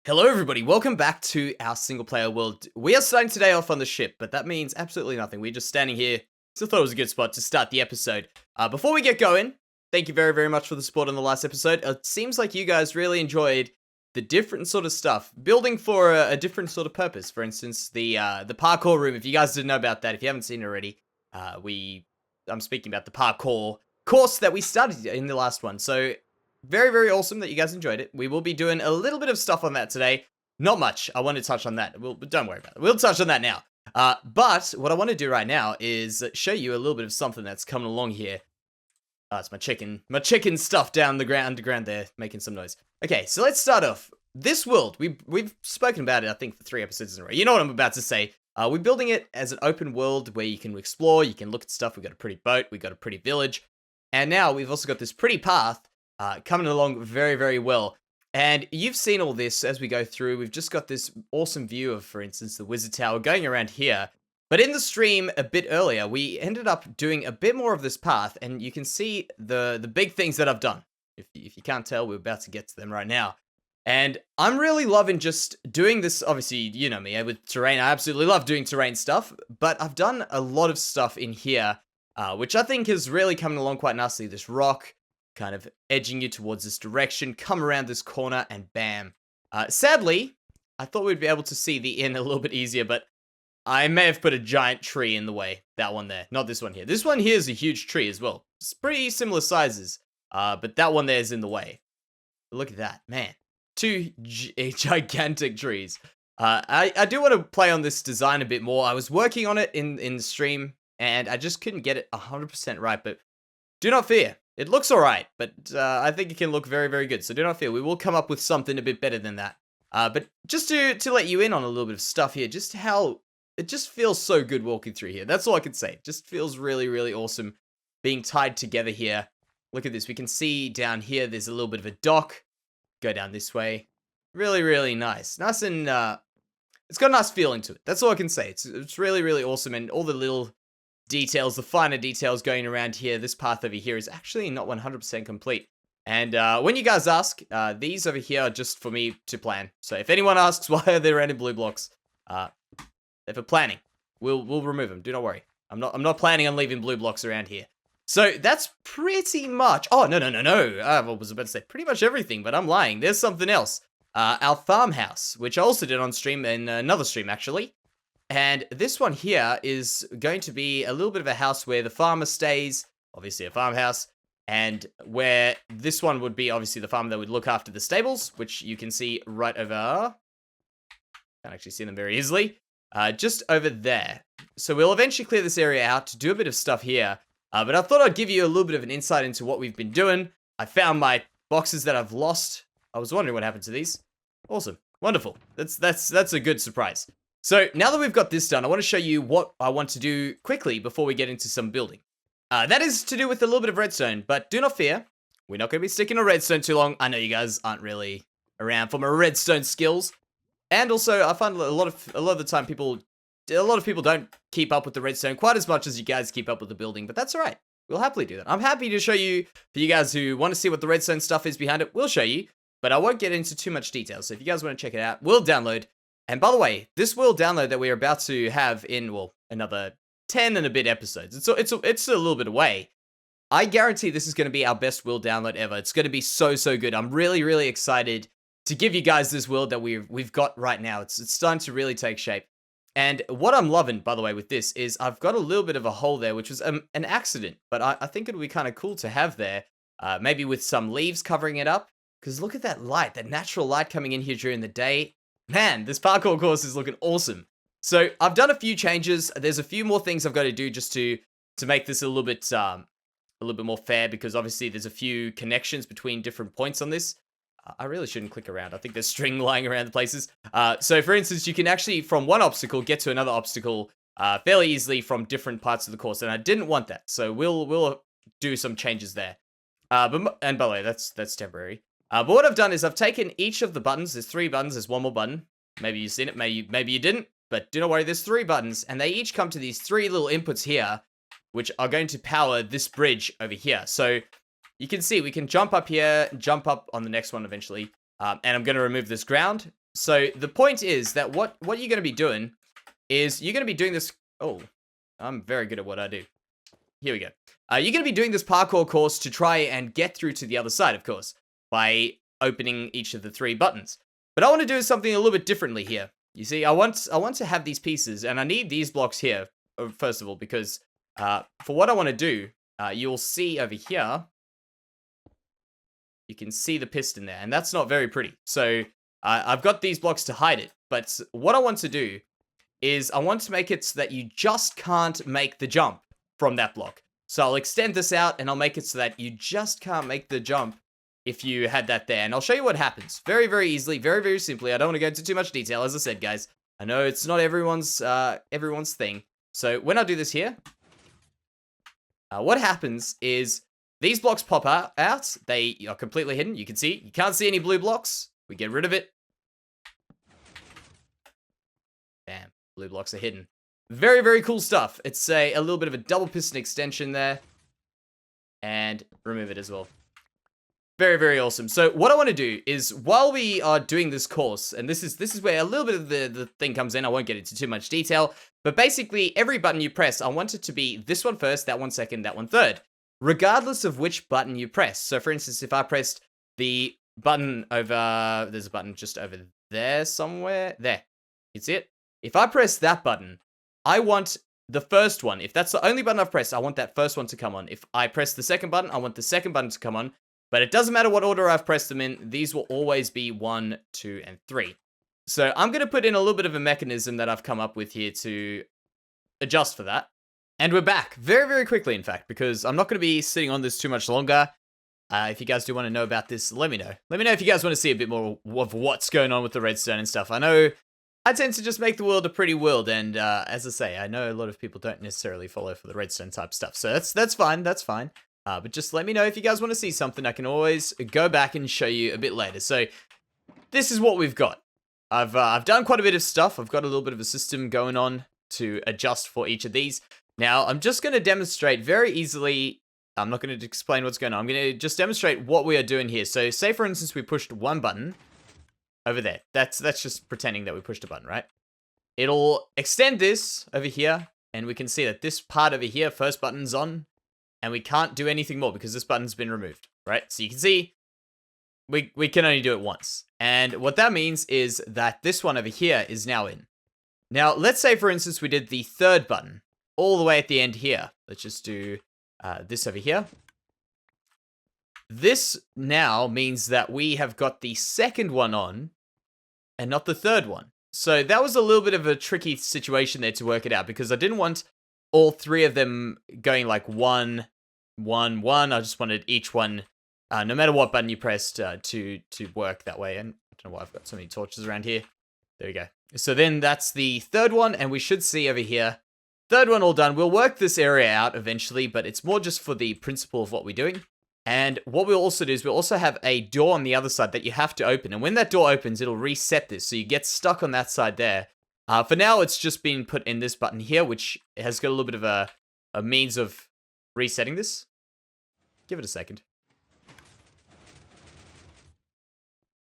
Hello everybody, welcome back to our single player world. We are starting today off on the ship, but that means absolutely nothing. We're just standing here, so I thought it was a good spot to start the episode. Before we get going, thank you very, very much for the support on the last episode. It seems like you guys really enjoyed the different sort of stuff, building for a different sort of purpose. For instance, the parkour room, if you guys didn't know about that, if you haven't seen it already, I'm speaking about the parkour course that we started in the last one, so very, very awesome that you guys enjoyed it. We will be doing a little bit of stuff on that today. Not much. I want to touch on that. Don't worry about it. We'll touch on that now. But what I want to do right now is show you a little bit of something that's coming along here. It's my chicken. My chicken stuff down the underground there, making some noise. Okay, so let's start off. This world, we've spoken about it, I think, for 3 episodes in a row. You know what I'm about to say. We're building it as an open world where you can explore, you can look at stuff. We've got a pretty boat, we've got a pretty village. And now we've also got this pretty path coming along very, very well. And you've seen all this as we go through. We've just got this awesome view of, for instance, the Wizard Tower going around here. But in the stream a bit earlier, we ended up doing a bit more of this path, and you can see the big things that I've done. If you can't tell, we're about to get to them right now. And I'm really loving just doing this. Obviously, you know me, with terrain. I absolutely love doing terrain stuff, but I've done a lot of stuff in here, which I think is really coming along quite nicely. This rock kind of edging you towards this direction, come around this corner, and bam. Sadly, I thought we'd be able to see the inn a little bit easier, but I may have put a giant tree in the way. That one there, not this one here. This one here is a huge tree as well. It's pretty similar sizes, but that one there is in the way. Look at that, man. 2 gigantic trees. I do want to play on this design a bit more. I was working on it in the stream, and I just couldn't get it 100% right, but do not fear. It looks alright, but I think it can look very, very good. So do not fear. We will come up with something a bit better than that. But just to let you in on a little bit of stuff here, just how it just feels so good walking through here. That's all I can say. It just feels really, really awesome being tied together here. Look at this. We can see down here, there's a little bit of a dock. Go down this way. Really, really nice. Nice and, it's got a nice feeling to it. That's all I can say. It's really, really awesome. And all the little details, the finer details going around here. This path over here is actually not 100% complete. And when you guys ask, these over here are just for me to plan. So if anyone asks why are there random blue blocks, they're for planning. We'll remove them. Do not worry. I'm not planning on leaving blue blocks around here. So that's pretty much. Oh no. I was about to say pretty much everything, but I'm lying. There's something else. Our farmhouse, which I also did on stream in another stream actually. And this one here is going to be a little bit of a house where the farmer stays, obviously a farmhouse, and where this one would be obviously the farmer that would look after the stables, which you can see right over. Can't actually see them very easily. Just over there. So we'll eventually clear this area out to do a bit of stuff here. But I thought I'd give you a little bit of an insight into what we've been doing. I found my boxes that I've lost. I was wondering what happened to these. Awesome. Wonderful. That's a good surprise. So now that we've got this done, I want to show you what I want to do quickly before we get into some building. That is to do with a little bit of redstone, but do not fear. We're not going to be sticking to redstone too long. I know you guys aren't really around for my redstone skills. And also, I find a lot of the time a lot of people don't keep up with the redstone quite as much as you guys keep up with the building, but that's all right. We'll happily do that. I'm happy to show you, for you guys who want to see what the redstone stuff is behind it, we'll show you, but I won't get into too much detail. So if you guys want to check it out, we'll download. And by the way, this world download that we're about to have in, well, another 10 and a bit episodes. It's a little bit away. I guarantee this is going to be our best world download ever. It's going to be so, so good. I'm really, really excited to give you guys this world that we've got right now. It's starting to really take shape. And what I'm loving, by the way, with this is I've got a little bit of a hole there, which was an accident. But I think it'll be kind of cool to have there, maybe with some leaves covering it up. Because look at that light, that natural light coming in here during the day. Man, this parkour course is looking awesome. So I've done a few changes. There's a few more things I've got to do just to make this a little bit more fair, because obviously there's a few connections between different points on this. I really shouldn't click around. I think there's string lying around the places. So for instance, you can actually from one obstacle get to another obstacle fairly easily from different parts of the course, and I didn't want that. So we'll do some changes there. And by the way, that's temporary. But what I've done is I've taken each of the buttons. There's 3 buttons. There's one more button. Maybe you've seen it. Maybe you didn't. But do not worry. There's 3 buttons. And they each come to these 3 little inputs here, which are going to power this bridge over here. So you can see we can jump up here, jump up on the next one eventually. And I'm going to remove this ground. So the point is that what you're going to be doing is you're going to be doing this. Oh, I'm very good at what I do. Here we go. You're going to be doing this parkour course to try and get through to the other side, of course, by opening each of the 3 buttons. But I want to do something a little bit differently here. You see, I want to have these pieces, and I need these blocks here, first of all, because for what I want to do, you'll see over here, you can see the piston there, and that's not very pretty. So I've got these blocks to hide it, but what I want to do is I want to make it so that you just can't make the jump from that block. So I'll extend this out, and I'll make it so that you just can't make the jump if you had that there. And I'll show you what happens. Very, very easily, very, very simply. I don't want to go into too much detail, as I said, guys. I know it's not everyone's thing. So when I do this here, what happens is these blocks pop out. They are completely hidden. You can see. You can't see any blue blocks. We get rid of it. Bam. Blue blocks are hidden. Very, very cool stuff. It's a little bit of a double piston extension there. And remove it as well. Very, very awesome. So what I want to do is, while we are doing this course, and this is where a little bit of the thing comes in. I won't get into too much detail. But basically, every button you press, I want it to be this one first, that one second, that one third. Regardless of which button you press. So for instance, if I pressed the button over... There's a button just over there somewhere. There. You see it? If I press that button, I want the first one. If that's the only button I've pressed, I want that first one to come on. If I press the second button, I want the second button to come on. But it doesn't matter what order I've pressed them in. These will always be 1, 2, and 3. So I'm going to put in a little bit of a mechanism that I've come up with here to adjust for that. And we're back very, very quickly, in fact, because I'm not going to be sitting on this too much longer. If you guys do want to know about this, let me know. Let me know if you guys want to see a bit more of what's going on with the redstone and stuff. I know I tend to just make the world a pretty world, and as I say, I know a lot of people don't necessarily follow for the redstone type stuff. So that's fine, that's fine. But just let me know if you guys want to see something. I can always go back and show you a bit later. So this is what we've got. I've done quite a bit of stuff. I've got a little bit of a system going on to adjust for each of these. Now, I'm just going to demonstrate very easily. I'm not going to explain what's going on. I'm going to just demonstrate what we are doing here. So say, for instance, we pushed one button over there. That's just pretending that we pushed a button, right? It'll extend this over here, and we can see that this part over here, first button's on, and we can't do anything more because this button's been removed, right? So you can see we can only do it once. And what that means is that this one over here is now in. Now, let's say, for instance, we did the third button all the way at the end here. Let's just do this over here. This now means that we have got the second one on and not the third one. So that was a little bit of a tricky situation there to work it out, because I didn't want all 3 of them going like 1, 1, 1. I just wanted each one, no matter what button you pressed, to work that way. And I don't know why I've got so many torches around here. There we go. So then that's the third one, and we should see over here, third one all done. We'll work this area out eventually, but it's more just for the principle of what we're doing. And what we'll also do is we'll also have a door on the other side that you have to open. And when that door opens, it'll reset this. So you get stuck on that side there. For now, it's just been put in this button here, which has got a little bit of a means of resetting this. Give it a second.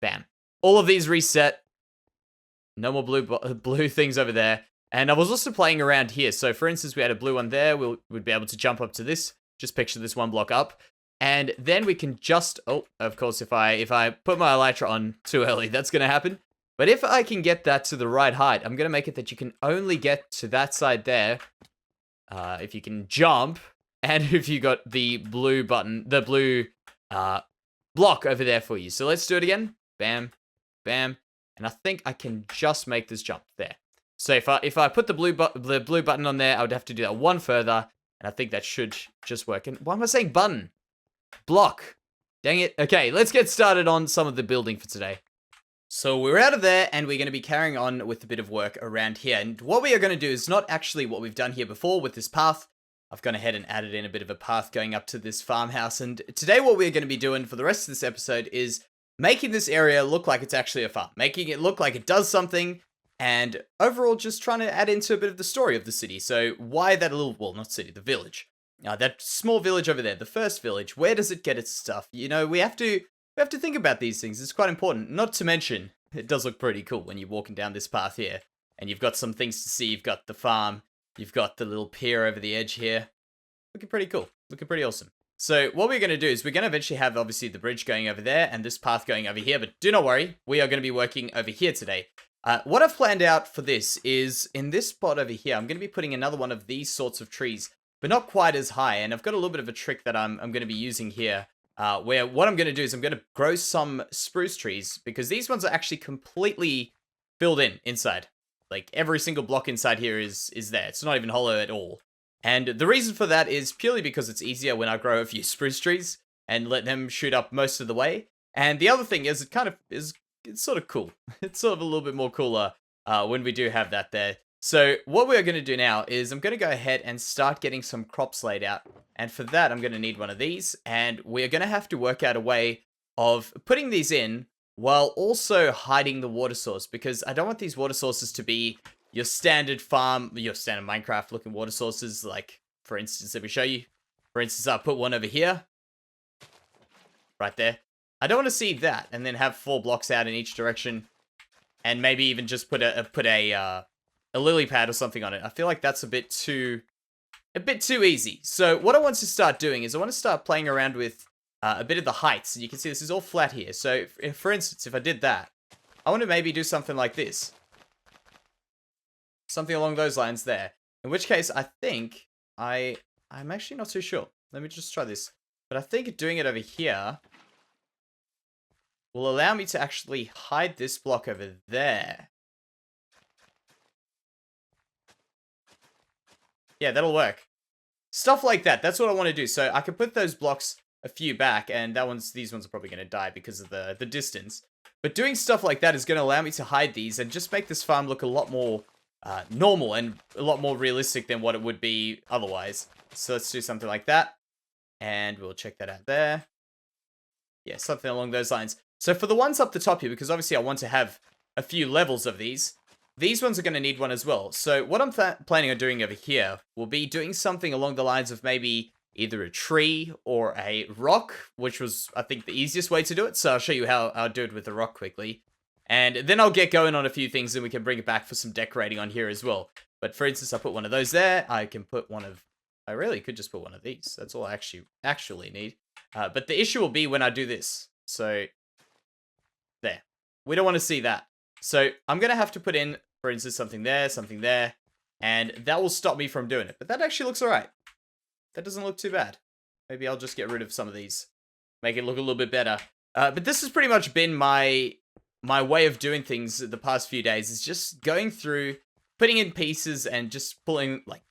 Bam. All of these reset. No more blue things over there. And I was also playing around here. So for instance, we had a blue one there. We'd be able to jump up to this. Just picture this one block up. And then we can just... Oh, of course, if I put my elytra on too early, that's going to happen. But if I can get that to the right height, I'm going to make it that you can only get to that side there if you can jump, and if you got the blue button, the blue block over there for you. So let's do it again. Bam, bam. And I think I can just make this jump there. So if I put the blue button on there, I would have to do that one further, and I think that should just work. And why am I saying button? Block. Dang it. Okay, let's get started on some of the building for today. So we're out of there, and we're going to be carrying on with a bit of work around here. And what we are going to do is not actually what we've done here before with this path. I've gone ahead and added in a bit of a path going up to this farmhouse. And today what we're going to be doing for the rest of this episode is making this area look like it's actually a farm. Making it look like it does something, and overall just trying to add into a bit of the story of the city. So why that little, well, not city, the village. That small village over there, the first village, where does it get its stuff? You know, we have to think about these things. It's quite important. Not to mention, It does look pretty cool when you're walking down this path here. And you've got some things to see. You've got the farm. You've got the little pier over the edge here. Looking pretty cool. Looking pretty awesome. So what we're going to do is we're going to eventually have, obviously, the bridge going over there and this path going over here. But do not worry. We are going to be working over here today. What I've planned out for this is in this spot over here, I'm going to be putting another one of these sorts of trees, but not quite as high. And I've got a little bit of a trick that I'm going to be using here. Where what I'm going to do is I'm going to grow some spruce trees because these ones are actually completely filled in inside. Like every single block inside here is there. It's not even hollow at all. And the reason for that is purely because it's easier when I grow a few spruce trees and let them shoot up most of the way. And the other thing is it's sort of cool. It's sort of a little bit more cooler when we do have that there. So what we're going to do now is I'm going to go ahead and start getting some crops laid out. And for that, I'm going to need one of these. And we're going to have to work out a way of putting these in while also hiding the water source. Because I don't want these water sources to be your standard farm, your standard Minecraft looking water sources. Like, for instance, let me show you. For instance, I'll put one over here. Right there. I don't want to see that and then have 4 blocks out in each direction. And maybe even just put a lily pad or something on it. I feel like that's a bit too easy. So what I want to start doing is I want to start playing around with a bit of the heights. And you can see this is all flat here. So if, for instance, if I did that, I want to maybe do something like this. Something along those lines there. In which case, I think I'm actually not too sure. Let me just try this. But I think doing it over here will allow me to actually hide this block over there. Yeah, that'll work. Stuff like that. That's what I want to do. So I can put those blocks a few back, and these ones are probably going to die because of the distance. But doing stuff like that is going to allow me to hide these and just make this farm look a lot more normal and a lot more realistic than what it would be otherwise. So let's do something like that. And we'll check that out there. Yeah, something along those lines. So for the ones up the top here, because obviously I want to have a few levels of these ones are going to need one as well. So what I'm planning on doing over here will be doing something along the lines of maybe either a tree or a rock, which was, I think, the easiest way to do it. So I'll show you how I'll do it with the rock quickly. And then I'll get going on a few things and we can bring it back for some decorating on here as well. But for instance, I put one of those there. I can put I really could just put one of these. That's all I actually need. But the issue will be when I do this. So there. We don't want to see that. So I'm going to have to put in, for instance, something there, and that will stop me from doing it. But that actually looks alright. That doesn't look too bad. Maybe I'll just get rid of some of these. Make it look a little bit better. But this has pretty much been my way of doing things the past few days. Is just going through, putting in pieces, and just pulling like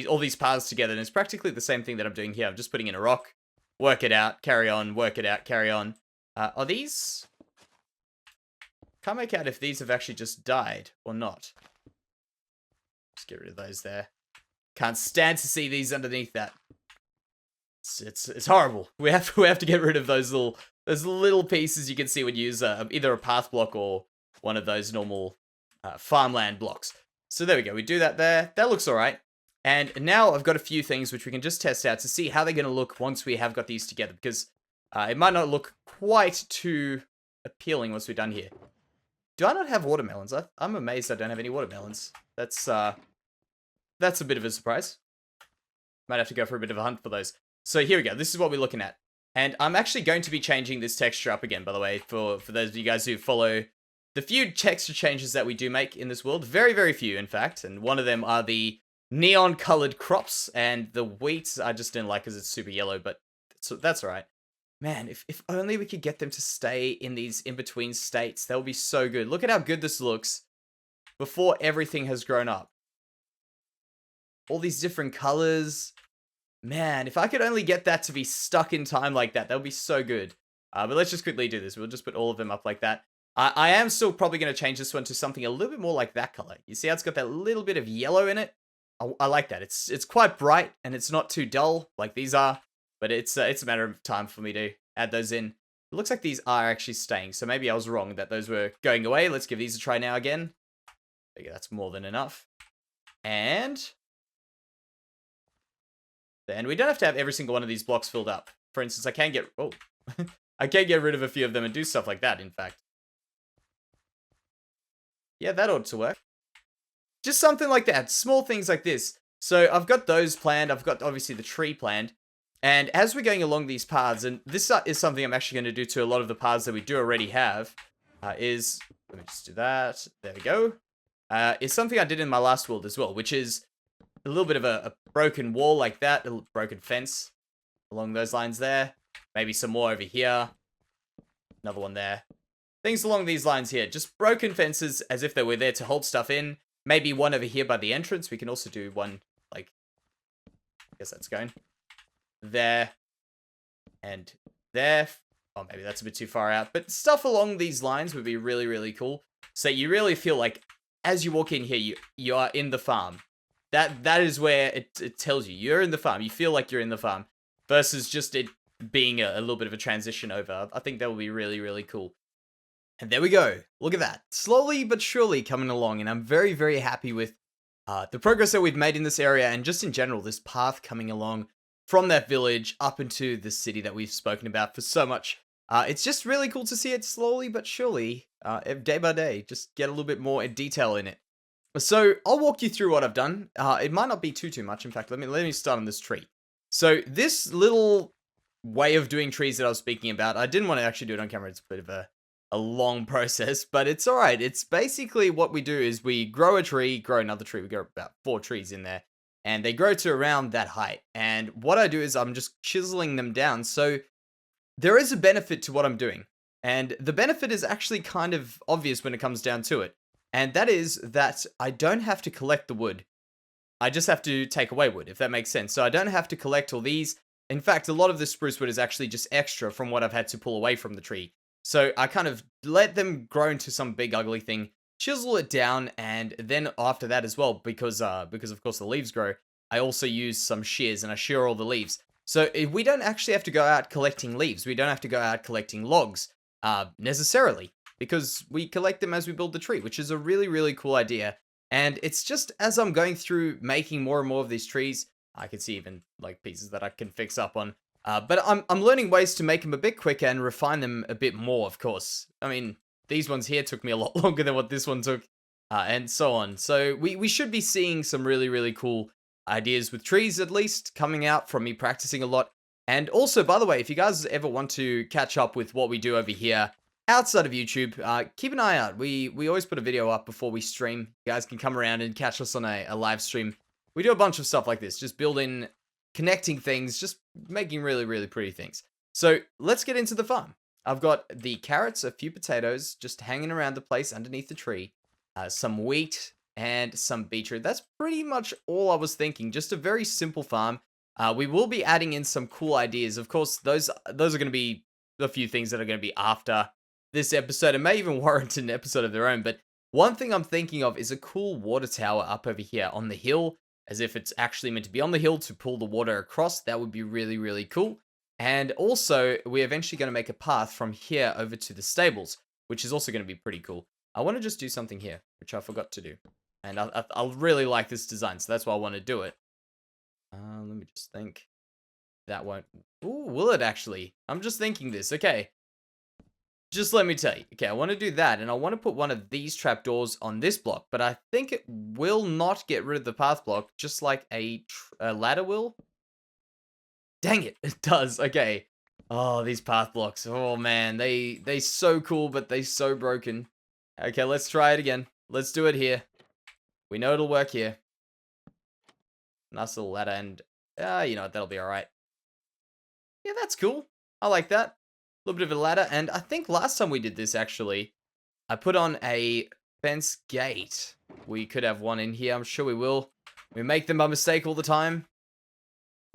all these paths together. And it's practically the same thing that I'm doing here. I'm just putting in a rock, work it out, carry on, work it out, carry on. Are these... Can't make out if these have actually just died or not. Just get rid of those there. Can't stand to see these underneath that. It's horrible. We have to get rid of those little pieces you can see when you use either a path block or one of those normal farmland blocks. So there we go. We do that there. That looks alright. And now I've got a few things which we can just test out to see how they're going to look once we have got these together. Because it might not look quite too appealing once we're done here. Do I not have watermelons? I'm amazed I don't have any watermelons. That's a bit of a surprise. Might have to go for a bit of a hunt for those. So here we go. This is what we're looking at. And I'm actually going to be changing this texture up again, by the way, for those of you guys who follow the few texture changes that we do make in this world. Very, very few, in fact. And one of them are the neon-colored crops. And the wheat I just didn't like because it's super yellow, but that's alright. Man, if only we could get them to stay in these in-between states, that would be so good. Look at how good this looks before everything has grown up. All these different colors. Man, if I could only get that to be stuck in time like that, that would be so good. But let's just quickly do this. We'll just put all of them up like that. I am still probably going to change this one to something a little bit more like that color. You see how it's got that little bit of yellow in it? I like that. It's quite bright and it's not too dull like these are. But it's a matter of time for me to add those in. It looks like these are actually staying, so maybe I was wrong that those were going away. Let's give these a try now again. There you go, that's more than enough. And then we don't have to have every single one of these blocks filled up. For instance, I can get... Oh. I can get rid of a few of them and do stuff like that, in fact. Yeah, that ought to work. Just something like that. Small things like this. So I've got those planned. I've got obviously the tree planned. And as we're going along these paths, and this is something I'm actually going to do to a lot of the paths that we do already have, let me just do that. There we go. Is something I did in my last world as well, which is a little bit of a broken wall like that, a broken fence along those lines there. Maybe some more over here. Another one there. Things along these lines here. Just broken fences as if they were there to hold stuff in. Maybe one over here by the entrance. We can also do one, like, I guess that's going there and there. Oh, maybe that's a bit too far out. But stuff along these lines would be really, really cool. So you really feel like as you walk in here, you are in the farm. That is where it tells you. You're in the farm. You feel like you're in the farm. Versus just it being a little bit of a transition over. I think that will be really, really cool. And there we go. Look at that. Slowly but surely coming along. And I'm very, very happy with the progress that we've made in this area. And just in general, this path coming along from that village up into the city that we've spoken about for so much. It's just really cool to see it slowly but surely, day by day, just get a little bit more detail in it. So I'll walk you through what I've done. It might not be too much. In fact, let me start on this tree. So this little way of doing trees that I was speaking about, I didn't want to actually do it on camera. It's a bit of a long process, but it's all right. It's basically what we do is we grow a tree, grow another tree. We grow about 4 trees in there, and they grow to around that height. And what I do is I'm just chiseling them down. So there is a benefit to what I'm doing. And the benefit is actually kind of obvious when it comes down to it. And that is that I don't have to collect the wood. I just have to take away wood, if that makes sense. So I don't have to collect all these. In fact, a lot of the spruce wood is actually just extra from what I've had to pull away from the tree. So I kind of let them grow into some big ugly thing, chisel it down, and then after that as well, because of course the leaves grow, I also use some shears and I shear all the leaves. So we don't actually have to go out collecting leaves. We don't have to go out collecting logs necessarily, because we collect them as we build the tree, which is a really, really cool idea. And it's just as I'm going through making more and more of these trees, I can see even like pieces that I can fix up on. But I'm learning ways to make them a bit quicker and refine them a bit more, of course. I mean, these ones here took me a lot longer than what this one took, and so on. So we should be seeing some really, really cool ideas with trees, at least, coming out from me practicing a lot. And also, by the way, if you guys ever want to catch up with what we do over here outside of YouTube, keep an eye out. We always put a video up before we stream. You guys can come around and catch us on a live stream. We do a bunch of stuff like this, just building, connecting things, just making really, really pretty things. So let's get into the farm. I've got the carrots, a few potatoes, just hanging around the place underneath the tree, some wheat, and some beetroot. That's pretty much all I was thinking. Just a very simple farm. We will be adding in some cool ideas. Of course, those are going to be a few things that are going to be after this episode. It may even warrant an episode of their own. But one thing I'm thinking of is a cool water tower up over here on the hill, as if it's actually meant to be on the hill to pull the water across. That would be really, really cool. And also, we're eventually going to make a path from here over to the stables, which is also going to be pretty cool. I want to just do something here, which I forgot to do. And I really like this design, so that's why I want to do it. Let me just think. That won't... Ooh, will it actually? I'm just thinking this. Okay. Just let me tell you. Okay, I want to do that, and I want to put one of these trapdoors on this block, but I think it will not get rid of the path block, just like a ladder will. Dang it, it does. Okay. Oh, these path blocks. Oh, man. They so cool, but they so broken. Okay, let's try it again. Let's do it here. We know it'll work here. Nice little ladder, and you know what, that'll be alright. Yeah, that's cool. I like that. A little bit of a ladder, and I think last time we did this, actually, I put on a fence gate. We could have one in here. I'm sure we will. We make them by mistake all the time.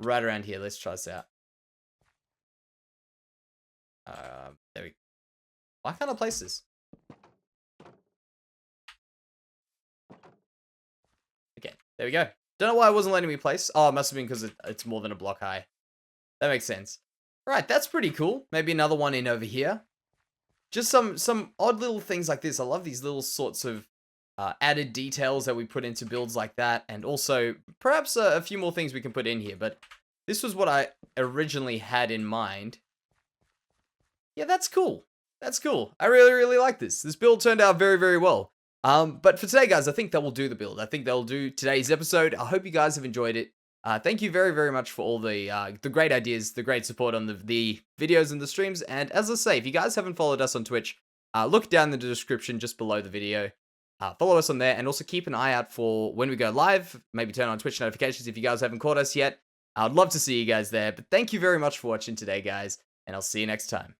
Right around here. Let's try this out. There we go. Why can't I place this? Okay, there we go. Don't know why it wasn't letting me place. Oh, it must have been because it's more than a block high. That makes sense. Right, that's pretty cool. Maybe another one in over here. Just some odd little things like this. I love these little sorts of added details that we put into builds like that. And also, perhaps a few more things we can put in here. But this was what I originally had in mind. Yeah, that's cool. That's cool. I really, really like this. This build turned out very, very well. But for today, guys, I think that will do the build. I think that will do today's episode. I hope you guys have enjoyed it. Thank you very, very much for all the great ideas, the great support on the videos and the streams. And as I say, if you guys haven't followed us on Twitch, look down in the description just below the video. Follow us on there, and also keep an eye out for when we go live. Maybe turn on Twitch notifications if you guys haven't caught us yet. I'd love to see you guys there. But thank you very much for watching today, guys, and I'll see you next time.